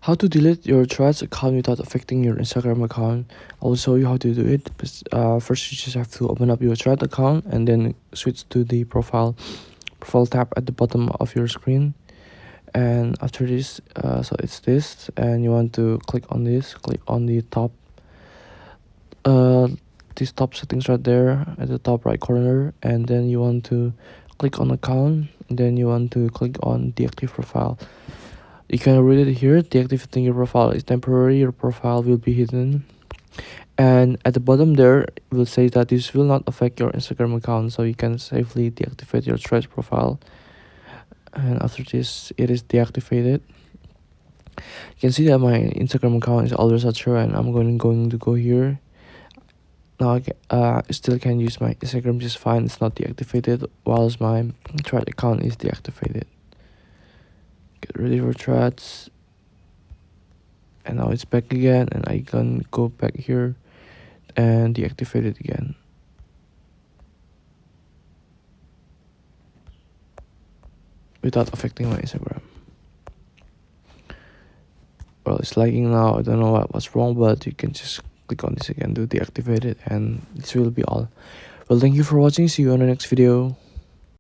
How to delete your Threads account without affecting your Instagram account. I will show you how to do it. First, you just have to open up your Thread account and then switch to the profile tab at the bottom of your screen. And after this, so it's this, and you want to click on this. Click on the top, uh, these top settings right there at the top right corner, and then you want to click on account. And then you want to click on deactive profile. You can read it here. Deactivating your profile is temporary. Your profile will be hidden. And at the bottom there, it will say that this will not affect your Instagram account, so you can safely deactivate your Threads profile. And after this, it is deactivated. You can see that my Instagram account is always secure, and I'm going to go here. Now I still can use my Instagram just fine. It's not deactivated, whilst my Thread account is deactivated. Get ready for Threads, and now it's back again, and I can go back here and deactivate it again. Without affecting my Instagram. Well, it's lagging now. I don't know what's wrong, but you can just click on this again to deactivate it, and this will be all. Well, thank you for watching. See you on the next video.